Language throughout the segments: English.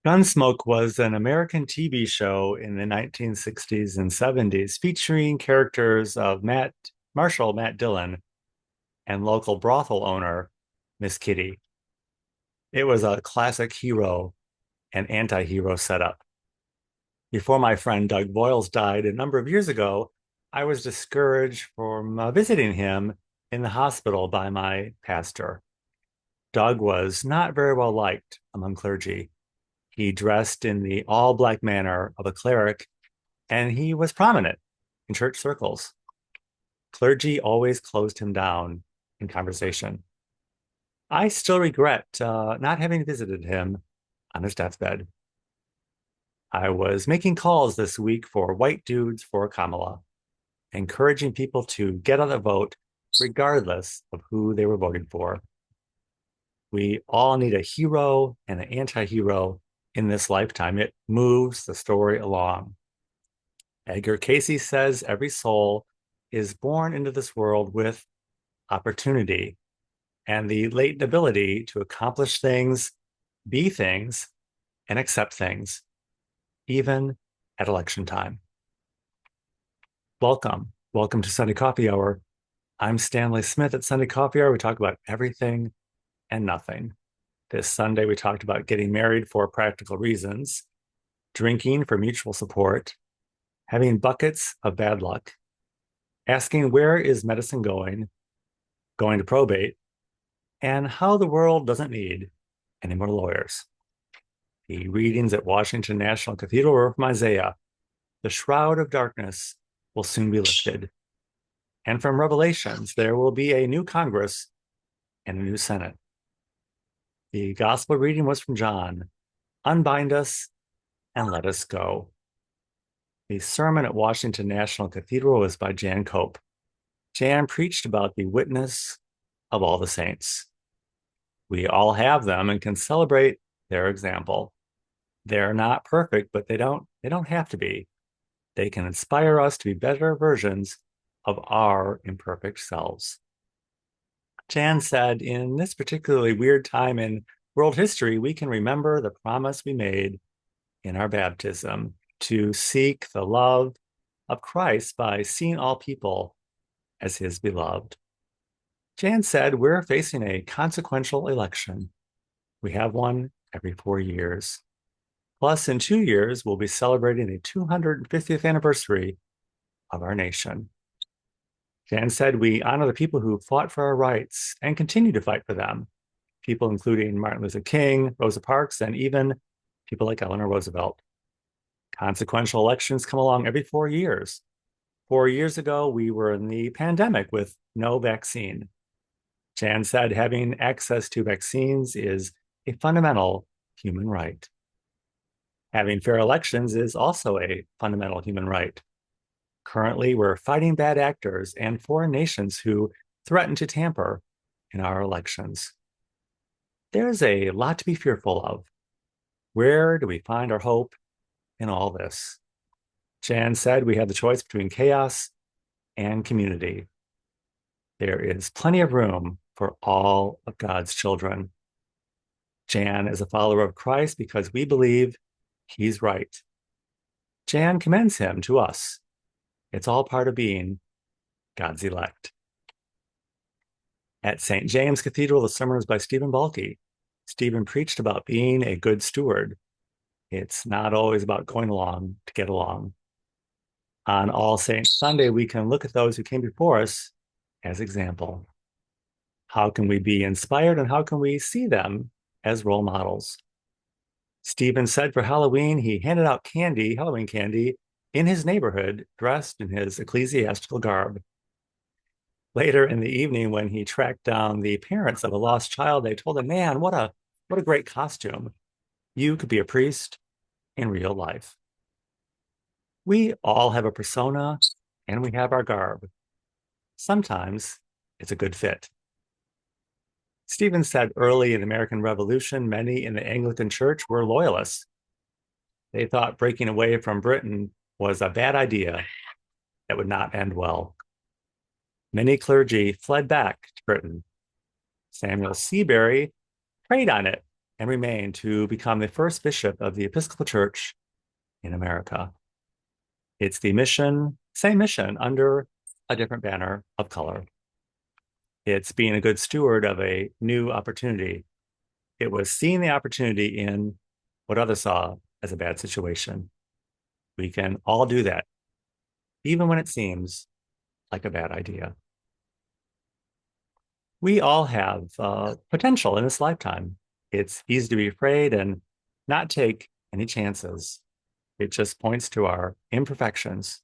Gunsmoke was an American TV show in the 1960s and 70s featuring characters of Matt Dillon, and local brothel owner, Miss Kitty. It was a classic hero and anti-hero setup. Before my friend Doug Boyles died a number of years ago, I was discouraged from visiting him in the hospital by my pastor. Doug was not very well liked among clergy. He dressed in the all black manner of a cleric, and he was prominent in church circles. Clergy always closed him down in conversation. I still regret not having visited him on his deathbed. I was making calls this week for White Dudes for Kamala, encouraging people to get out the vote regardless of who they were voting for. We all need a hero and an anti-hero in this lifetime. It moves the story along. Edgar Cayce says every soul is born into this world with opportunity and the latent ability to accomplish things, be things, and accept things, even at election time. Welcome. Welcome to Sunday Coffee Hour. I'm Stanley Smith at Sunday Coffee Hour. We talk about everything and nothing. This Sunday, we talked about getting married for practical reasons, drinking for mutual support, having buckets of bad luck, asking where is medicine going, going to probate, and how the world doesn't need any more lawyers. The readings at Washington National Cathedral were from Isaiah. The shroud of darkness will soon be lifted. And from Revelations, there will be a new Congress and a new Senate. The gospel reading was from John. Unbind us and let us go. The sermon at Washington National Cathedral was by Jan Cope. Jan preached about the witness of all the saints. We all have them and can celebrate their example. They're not perfect, but they don't have to be. They can inspire us to be better versions of our imperfect selves. Jan said, in this particularly weird time in world history, we can remember the promise we made in our baptism to seek the love of Christ by seeing all people as his beloved. Jan said, we're facing a consequential election. We have one every 4 years. Plus, in 2 years, we'll be celebrating the 250th anniversary of our nation. Jan said, we honor the people who fought for our rights and continue to fight for them. People including Martin Luther King, Rosa Parks, and even people like Eleanor Roosevelt. Consequential elections come along every 4 years. 4 years ago, we were in the pandemic with no vaccine. Jan said having access to vaccines is a fundamental human right. Having fair elections is also a fundamental human right. Currently, we're fighting bad actors and foreign nations who threaten to tamper in our elections. There's a lot to be fearful of. Where do we find our hope in all this? Jan said we have the choice between chaos and community. There is plenty of room for all of God's children. Jan is a follower of Christ because we believe he's right. Jan commends him to us. It's all part of being God's elect. At St. James Cathedral, the sermon was by Stephen Balke. Stephen preached about being a good steward. It's not always about going along to get along. On All Saints Sunday, we can look at those who came before us as example. How can we be inspired and how can we see them as role models? Stephen said for Halloween, he handed out candy, Halloween candy, in his neighborhood, dressed in his ecclesiastical garb. Later in the evening, when he tracked down the parents of a lost child, they told him, man, what a great costume. You could be a priest in real life. We all have a persona and we have our garb. Sometimes it's a good fit. Stephen said early in the American Revolution, many in the Anglican Church were loyalists. They thought breaking away from Britain was a bad idea that would not end well. Many clergy fled back to Britain. Samuel Seabury preyed on it and remain to become the first bishop of the Episcopal Church in America. It's the mission, same mission, under a different banner of color. It's being a good steward of a new opportunity. It was seeing the opportunity in what others saw as a bad situation. We can all do that, even when it seems like a bad idea. We all have potential in this lifetime. It's easy to be afraid and not take any chances. It just points to our imperfections.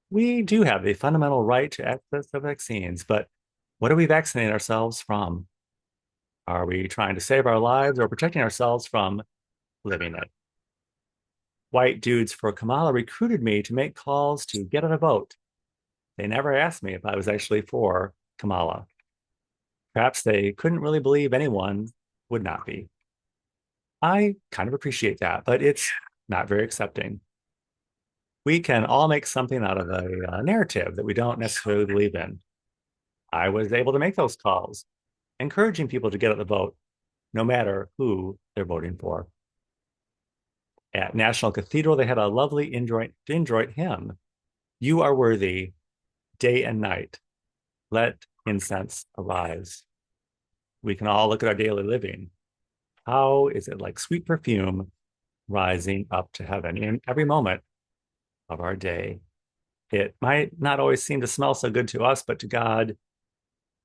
We do have the fundamental right to access to vaccines, but what are we vaccinating ourselves from? Are we trying to save our lives or protecting ourselves from living it? White dudes for Kamala recruited me to make calls to get on a vote. They never asked me if I was actually for Kamala. Perhaps they couldn't really believe anyone would not be. I kind of appreciate that, but it's not very accepting. We can all make something out of a narrative that we don't necessarily believe in. I was able to make those calls, encouraging people to get out the vote, no matter who they're voting for. At National Cathedral, they had a lovely introit hymn. You are worthy, day and night. Let incense arise. We can all look at our daily living. How is it like sweet perfume rising up to heaven in every moment of our day? It might not always seem to smell so good to us, but to God,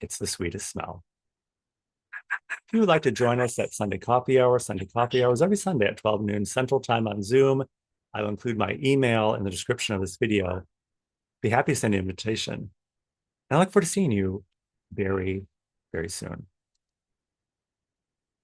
it's the sweetest smell. If you would like to join us at Sunday Coffee Hour, Sunday Coffee Hour is every Sunday at 12 noon Central Time on Zoom. I will include my email in the description of this video. Be happy to send you an invitation. And I look forward to seeing you very, very soon.